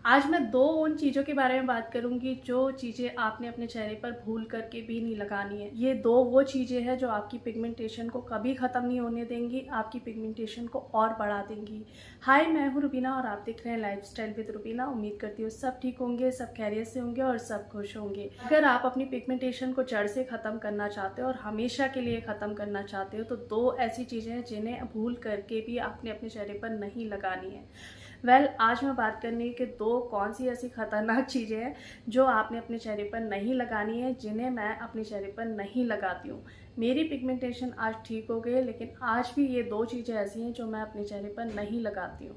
आज मैं 2 उन चीज़ों के बारे में बात करूँगी जो चीज़ें आपने अपने चेहरे पर भूल कर के भी नहीं लगानी है। ये 2 वो चीज़ें हैं जो आपकी पिगमेंटेशन को कभी ख़त्म नहीं होने देंगी, आपकी पिगमेंटेशन को और बढ़ा देंगी। हाय, मैं हूँ रुबीना और आप देख रहे हैं लाइफ़स्टाइल विद रुबीना। उम्मीद करती हूँ सब ठीक होंगे, सब खैरियत से होंगे और सब खुश होंगे। अगर आप अपनी पिगमेंटेशन को जड़ से ख़त्म करना चाहते हो और हमेशा के लिए ख़त्म करना चाहते हो, तो 2 ऐसी चीज़ें हैं जिन्हें भूल करके भी आपने अपने चेहरे पर नहीं लगानी है। आज मैं बात करनी है कि 2 कौन सी ऐसी खतरनाक चीज़ें हैं जो आपने अपने चेहरे पर नहीं लगानी है, जिन्हें मैं अपने चेहरे पर नहीं लगाती हूँ। मेरी पिगमेंटेशन आज ठीक हो गई है, लेकिन आज भी ये 2 चीज़ें ऐसी हैं जो मैं अपने चेहरे पर नहीं लगाती हूँ।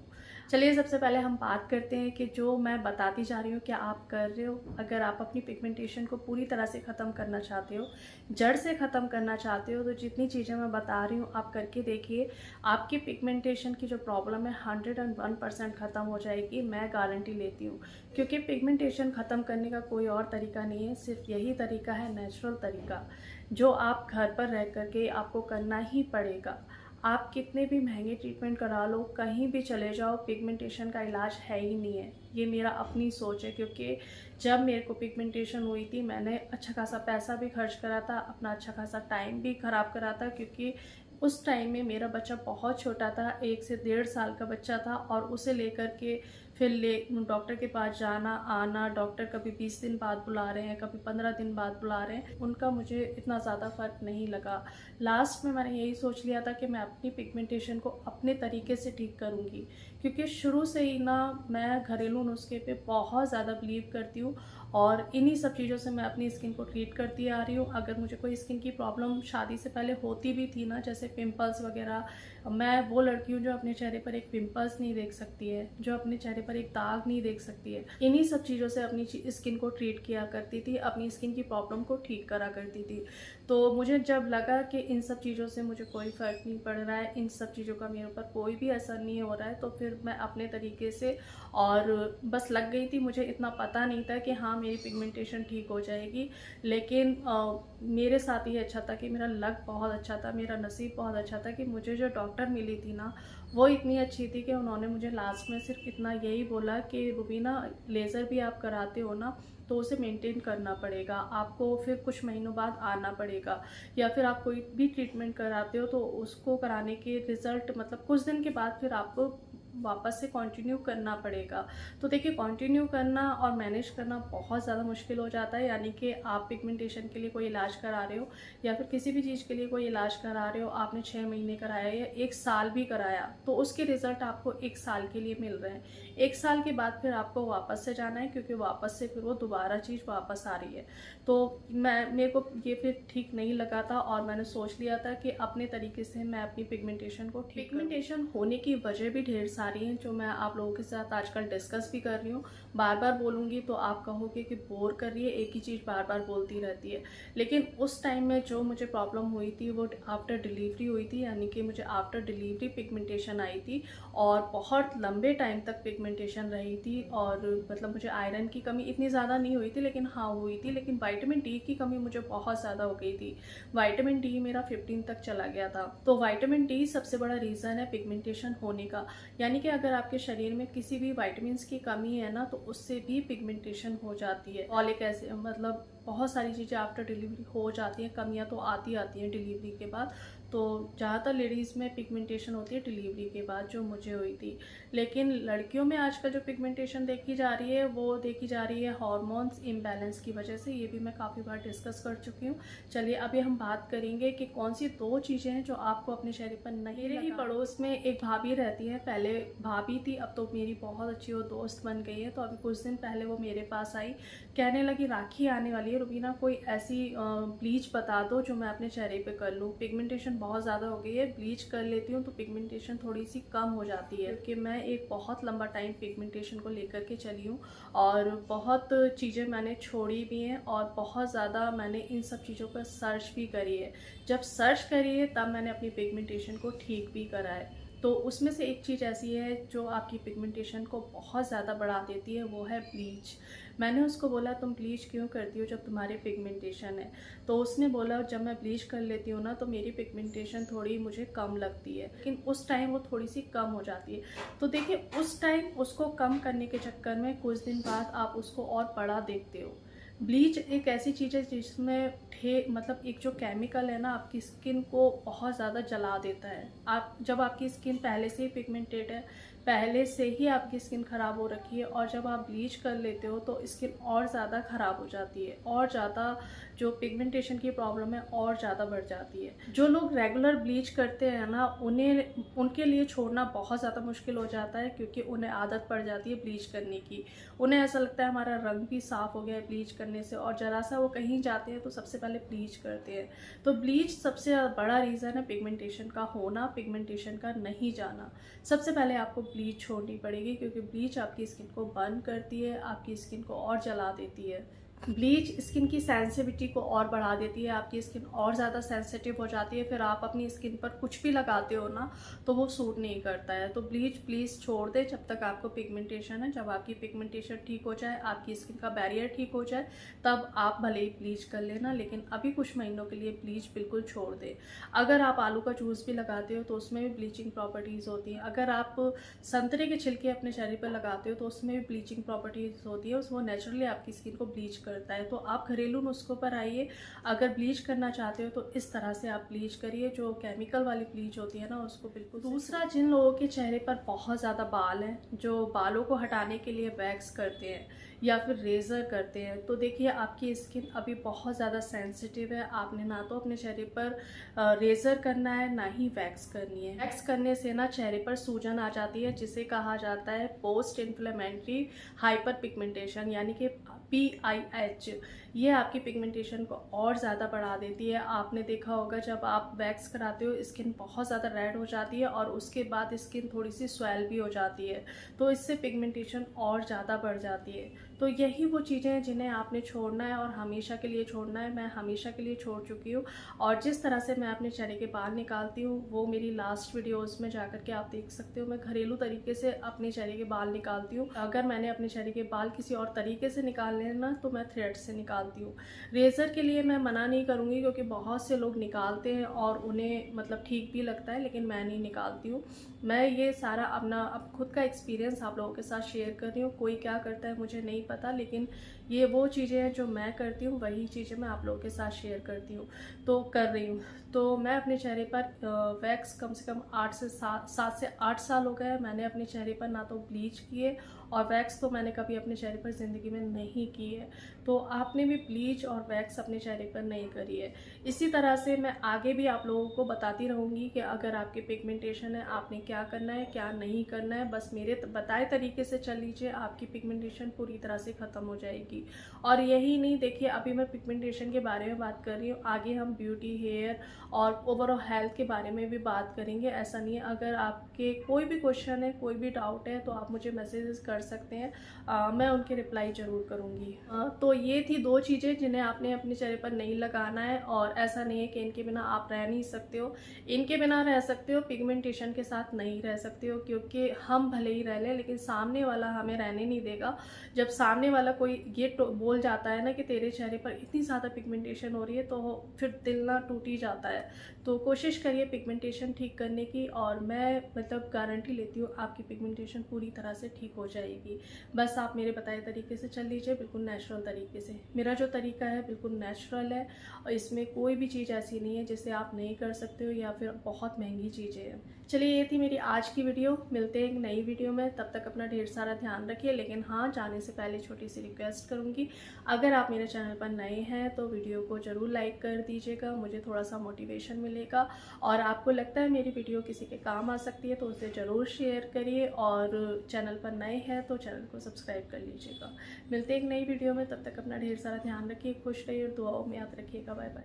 चलिए, सबसे पहले हम बात करते हैं कि जो मैं बताती जा रही हूँ क्या आप कर रहे हो। अगर आप अपनी पिगमेंटेशन को पूरी तरह से ख़त्म करना चाहते हो, जड़ से ख़त्म करना चाहते हो, तो जितनी चीज़ें मैं बता रही हूँ आप करके देखिए। आपकी पिगमेंटेशन की जो प्रॉब्लम है 101% ख़त्म हो जाएगी, मैं गारंटी लेती हूँ। क्योंकि पिगमेंटेशन ख़त्म करने का कोई और तरीका नहीं है, सिर्फ यही तरीका है, नेचुरल तरीका, जो आप घर पर रह कर के आपको करना ही पड़ेगा। आप कितने भी महंगे ट्रीटमेंट करा लो, कहीं भी चले जाओ, पिगमेंटेशन का इलाज है ही नहीं है। ये मेरा अपनी सोच है, क्योंकि जब मेरे को पिगमेंटेशन हुई थी मैंने अच्छा खासा पैसा भी खर्च करा था, अपना अच्छा खासा टाइम भी ख़राब करा था, क्योंकि उस टाइम में मेरा बच्चा बहुत छोटा था, 1 से 1.5 साल का बच्चा था, और उसे लेकर के फिर डॉक्टर के पास जाना आना, डॉक्टर कभी 20 दिन बाद बुला रहे हैं, कभी 15 दिन बाद बुला रहे हैं, उनका मुझे इतना ज़्यादा फ़र्क नहीं लगा। लास्ट में मैंने यही सोच लिया था कि मैं अपनी पिगमेंटेशन को अपने तरीके से ठीक करूँगी, क्योंकि शुरू से ही ना मैं घरेलू नुस्खे पे बहुत ज़्यादा बिलीव करती हूँ, और इन्हीं सब चीज़ों से मैं अपनी स्किन को ट्रीट करती आ रही हूँ। अगर मुझे कोई स्किन की प्रॉब्लम शादी से पहले होती भी थी ना, जैसे पिंपल्स वगैरह, मैं वो लड़की हूँ जो अपने चेहरे पर एक पिंपल्स नहीं देख सकती है, जो अपने चेहरे पर एक दाग नहीं देख सकती है। इन्हीं सब चीज़ों से अपनी स्किन को ट्रीट किया करती थी, अपनी स्किन की प्रॉब्लम को ठीक करा करती थी। तो मुझे जब लगा कि इन सब चीज़ों से मुझे कोई फ़र्क नहीं पड़ रहा है, इन सब चीज़ों का मेरे ऊपर कोई भी असर नहीं हो रहा है, तो फिर मैं अपने तरीके से और बस लग गई थी। मुझे इतना पता नहीं था कि हाँ, मेरी पिगमेंटेशन ठीक हो जाएगी, लेकिन मेरे साथ ये अच्छा था कि मेरा लक बहुत अच्छा था, मेरा नसीब बहुत अच्छा था कि मुझे जो डॉक्टर मिली थी ना, वो इतनी अच्छी थी कि उन्होंने मुझे लास्ट में सिर्फ इतना यही बोला कि रुबीना, लेज़र भी आप कराते हो ना, तो उसे मेंटेन करना पड़ेगा, आपको फिर कुछ महीनों बाद आना पड़ेगा, या फिर आप कोई भी ट्रीटमेंट कराते हो तो उसको कराने के रिज़ल्ट मतलब कुछ दिन के बाद फिर आपको वापस से कंटिन्यू करना पड़ेगा। तो देखिए, कंटिन्यू करना और मैनेज करना बहुत ज़्यादा मुश्किल हो जाता है। यानी कि आप पिगमेंटेशन के लिए कोई इलाज करा रहे हो, या फिर किसी भी चीज़ के लिए कोई इलाज करा रहे हो, आपने 6 महीने कराया या 1 साल भी कराया, तो उसके रिज़ल्ट आपको 1 साल के लिए मिल रहे हैं। 1 साल के बाद फिर आपको वापस से जाना है, क्योंकि वापस से फिर वो दोबारा चीज़ वापस आ रही है। तो मेरे को ये फिर ठीक नहीं लगा था, और मैंने सोच लिया था कि अपने तरीके से मैं अपनी पिगमेंटेशन को ठीक करूँ। पिगमेंटेशन होने की वजह भी ढेर सारी हैं, जो मैं आप लोगों के साथ आजकल डिस्कस भी कर रही हूँ। बार बार बोलूँगी तो आप कहोगे कि बोर कर रही है, एक ही चीज़ बार बार बोलती रहती है। लेकिन उस टाइम में जो मुझे प्रॉब्लम हुई थी वो आफ्टर डिलीवरी हुई थी, यानी कि मुझे आफ्टर डिलीवरी पिगमेंटेशन आई थी, और बहुत लंबे टाइम तक पिगमेंटेशन रही थी। और मतलब मुझे आयरन की कमी इतनी ज़्यादा नहीं हुई थी, लेकिन हाँ हुई थी। लेकिन विटामिन डी की कमी मुझे बहुत ज़्यादा हो गई थी, विटामिन डी मेरा 15 तक चला गया था। तो विटामिन डी सबसे बड़ा रीज़न है पिगमेंटेशन होने का। यानी कि अगर आपके शरीर में किसी भी विटामिन्स की कमी है ना, तो उससे भी पिगमेंटेशन हो जाती है। फॉलिक एसिड, मतलब बहुत सारी चीज़ें आफ्टर डिलीवरी हो जाती हैं, कमियां तो आती हैं डिलीवरी के बाद। तो ज़्यादातर लेडीज़ में पिगमेंटेशन होती है डिलीवरी के बाद, जो मुझे हुई थी। लेकिन लड़कियों में आजकल जो पिगमेंटेशन देखी जा रही है, वो देखी जा रही है हार्मोन्स इम्बैलेंस की वजह से। ये भी मैं काफ़ी बार डिस्कस कर चुकी हूँ। चलिए, अभी हम बात करेंगे कि कौन सी 2 चीज़ें हैं जो आपको अपने चेहरे पर नहीं। मेरे ही पड़ोस में एक भाभी रहती है, पहले भाभी थी, अब तो मेरी बहुत अच्छी वो दोस्त बन गई है। तो अभी कुछ दिन पहले वो मेरे पास आई, कहने लगी राखी आने वाली है रुबीना, कोई ऐसी ब्लीच बता दो जो मैं अपने चेहरे पे कर लूँ, पिगमेंटेशन बहुत ज़्यादा हो गई है, ब्लीच कर लेती हूँ तो पिगमेंटेशन थोड़ी सी कम हो जाती है। क्योंकि मैं एक बहुत लंबा टाइम पिगमेंटेशन को लेकर के चली हूँ, और बहुत चीज़ें मैंने छोड़ी भी हैं, और बहुत ज़्यादा मैंने इन सब चीज़ों पर सर्च भी करी है। जब सर्च करी है तब मैंने अपनी पिगमेंटेशन को ठीक भी करा है। तो उसमें से एक चीज़ ऐसी है जो आपकी पिगमेंटेशन को बहुत ज़्यादा बढ़ा देती है, वो है ब्लीच। मैंने उसको बोला तुम ब्लीच क्यों करती हो जब तुम्हारी पिगमेंटेशन है? तो उसने बोला जब मैं ब्लीच कर लेती हूँ ना तो मेरी पिगमेंटेशन थोड़ी मुझे कम लगती है, लेकिन उस टाइम वो थोड़ी सी कम हो जाती है। तो देखिए उस टाइम उसको कम करने के चक्कर में कुछ दिन बाद आप उसको और बढ़ा देखते हो। ब्लीच एक ऐसी चीज़ है जिसमें मतलब एक जो केमिकल है ना आपकी स्किन को बहुत ज़्यादा जला देता है। आप जब आपकी स्किन पहले से ही पिगमेंटेड है, पहले से ही आपकी स्किन ख़राब हो रखी है और जब आप ब्लीच कर लेते हो तो स्किन और ज़्यादा ख़राब हो जाती है और ज़्यादा जो पिगमेंटेशन की प्रॉब्लम है और ज़्यादा बढ़ जाती है। जो लोग रेगुलर ब्लीच करते हैं ना उनके लिए छोड़ना बहुत ज़्यादा मुश्किल हो जाता है, क्योंकि उन्हें आदत पड़ जाती है ब्लीच करने की। उन्हें ऐसा लगता है हमारा रंग भी साफ़ हो गया है ब्लीच करने से, और ज़रा सा वो कहीं जाते हैं तो सबसे पहले ब्लीच करते हैं। तो ब्लीच सबसे बड़ा रीज़न है पिगमेंटेशन का होना, पिगमेंटेशन का नहीं जाना। सबसे पहले आपको ब्लीच छोड़नी पड़ेगी, क्योंकि ब्लीच आपकी स्किन को बर्न करती है, आपकी स्किन को और जला देती है। ब्लीच स्किन की सेंसिटिविटी को और बढ़ा देती है, आपकी स्किन और ज़्यादा सेंसिटिव हो जाती है। फिर आप अपनी स्किन पर कुछ भी लगाते हो ना तो वो सूट नहीं करता है। तो ब्लीच प्लीज़ छोड़ दे जब तक आपको पिगमेंटेशन है। जब आपकी पिगमेंटेशन ठीक हो जाए, आपकी स्किन का बैरियर ठीक हो जाए, तब आप भले ही ब्लीच कर लेना, लेकिन अभी कुछ महीनों के लिए ब्लीच बिल्कुल छोड़ दे। अगर आप आलू का जूस भी लगाते हो तो उसमें भी ब्लीचिंग प्रॉपर्टीज़ होती हैं। अगर आप संतरे के छिलके अपने चेहरे पर लगाते हो तो उसमें भी ब्लीचिंग प्रॉपर्टीज़ होती है, वो नेचुरली आपकी स्किन को ब्लीच करता है। तो आप घरेलू नुस्खों पर आइए। अगर ब्लीच करना चाहते हो तो इस तरह से आप ब्लीच करिए, जो केमिकल वाली ब्लीच होती है ना उसको बिल्कुल। दूसरा, जिन लोगों के चेहरे पर बहुत ज़्यादा बाल हैं, जो बालों को हटाने के लिए वैक्स करते हैं या फिर रेज़र करते हैं, तो देखिए आपकी स्किन अभी बहुत ज़्यादा सेंसिटिव है। आपने ना तो अपने चेहरे पर रेज़र करना है, ना ही वैक्स करनी है। वैक्स करने से ना चेहरे पर सूजन आ जाती है, जिसे कहा जाता है पोस्ट इन्फ्लेमेटरी हाइपर पिगमेंटेशन, यानी कि PIH। ये आपकी पिगमेंटेशन को और ज़्यादा बढ़ा देती है। आपने देखा होगा जब आप वैक्स कराते हो स्किन बहुत ज़्यादा रेड हो जाती है और उसके बाद स्किन थोड़ी सी स्वेल भी हो जाती है, तो इससे पिगमेंटेशन और ज़्यादा बढ़ जाती है। तो यही वो चीज़ें हैं जिन्हें आपने छोड़ना है और हमेशा के लिए छोड़ना है। मैं हमेशा के लिए छोड़ चुकी हूँ, और जिस तरह से मैं अपने चेहरे के बाल निकालती हूँ वो मेरी लास्ट वीडियोस में जाकर के आप देख सकते हो। मैं घरेलू तरीके से अपने चेहरे के बाल निकालती हूँ। अगर मैंने अपने चेहरे के बाल किसी और तरीके से निकालने हैं ना तो मैं थ्रेड से निकालती हूँ। रेज़र के लिए मैं मना नहीं करूँगी, क्योंकि बहुत से लोग निकालते हैं और उन्हें मतलब ठीक भी लगता है, लेकिन मैं नहीं निकालती हूँ। मैं ये सारा अपना अब खुद का एक्सपीरियंस आप लोगों के साथ शेयर कर रही हूँ। कोई क्या करता है मुझे नहीं पता, लेकिन ये वो चीज़ें हैं जो मैं करती हूँ, वही चीज़ें मैं आप लोगों के साथ शेयर करती हूँ, तो कर रही हूँ। तो मैं अपने चेहरे पर वैक्स कम से कम 7 से 8 साल हो गए। मैंने अपने चेहरे पर ना तो ब्लीच किए और वैक्स तो मैंने कभी अपने चेहरे पर ज़िंदगी में नहीं की है। तो आपने भी ब्लीच और वैक्स अपने चेहरे पर नहीं करी है। इसी तरह से मैं आगे भी आप लोगों को बताती रहूँगी कि अगर आपके पिगमेंटेशन है आपने क्या करना है क्या नहीं करना है। बस मेरे बताए तरीके से चल लीजिए, आपकी पिगमेंटेशन पूरी तरह से ख़त्म हो जाएगी। और यही नहीं, देखिए अभी मैं पिगमेंटेशन के बारे में बात कर रही हूँ, आगे हम ब्यूटी, हेयर और ओवरऑल हेल्थ के बारे में भी बात करेंगे। ऐसा नहीं है, अगर आपके कोई भी क्वेश्चन है, कोई भी डाउट है तो आप मुझे मैसेजेस कर सकते हैं, मैं उनके रिप्लाई ज़रूर करूँगी। तो ये थी 2 चीज़ें जिन्हें आपने अपने चेहरे पर नहीं लगाना है, और ऐसा नहीं है कि इनके बिना आप रह नहीं सकते हो। इनके बिना रह सकते हो, पिगमेंटेशन के साथ नहीं रह सकते हो, क्योंकि हम भले ही रह लें लेकिन सामने वाला हमें रहने नहीं देगा। जब सामने वाला कोई ये बोल जाता है ना कि तेरे चेहरे पर इतनी ज़्यादा पिगमेंटेशन हो रही है, तो फिर दिल ना टूट ही जाता है। तो कोशिश करिए पिगमेंटेशन ठीक करने की, और मैं मतलब गारंटी लेती हूँ आपकी पिगमेंटेशन पूरी तरह से ठीक हो जाएगी। बस आप मेरे बताए तरीके से चल लीजिए, बिल्कुल नेचुरल तरीके से। मेरा जो तरीका है बिल्कुल नेचुरल है, और इसमें कोई भी चीज़ ऐसी नहीं है जिसे आप नहीं कर सकते हो या फिर बहुत महंगी चीज़ें हैं। चलिए, ये थी मेरी आज की वीडियो। मिलते हैं एक नई वीडियो में, तब तक अपना ढेर सारा ध्यान रखिए। लेकिन हाँ, जाने से पहले छोटी सी रिक्वेस्ट करूँगी, अगर आप मेरे चैनल पर नए हैं तो वीडियो को ज़रूर लाइक कर दीजिएगा, मुझे थोड़ा सा मोटिवेशन मिलेगा। और आपको लगता है मेरी वीडियो किसी के काम आ सकती है तो उसे ज़रूर शेयर करिए, और चैनल पर नए हैं तो चैनल को सब्सक्राइब कर लीजिएगा। मिलते हैं एक नई वीडियो में, तब तक अपना ढेर सारा ध्यान रखिए, खुश रहिए और दुआओं में याद रखिएगा। Bye bye.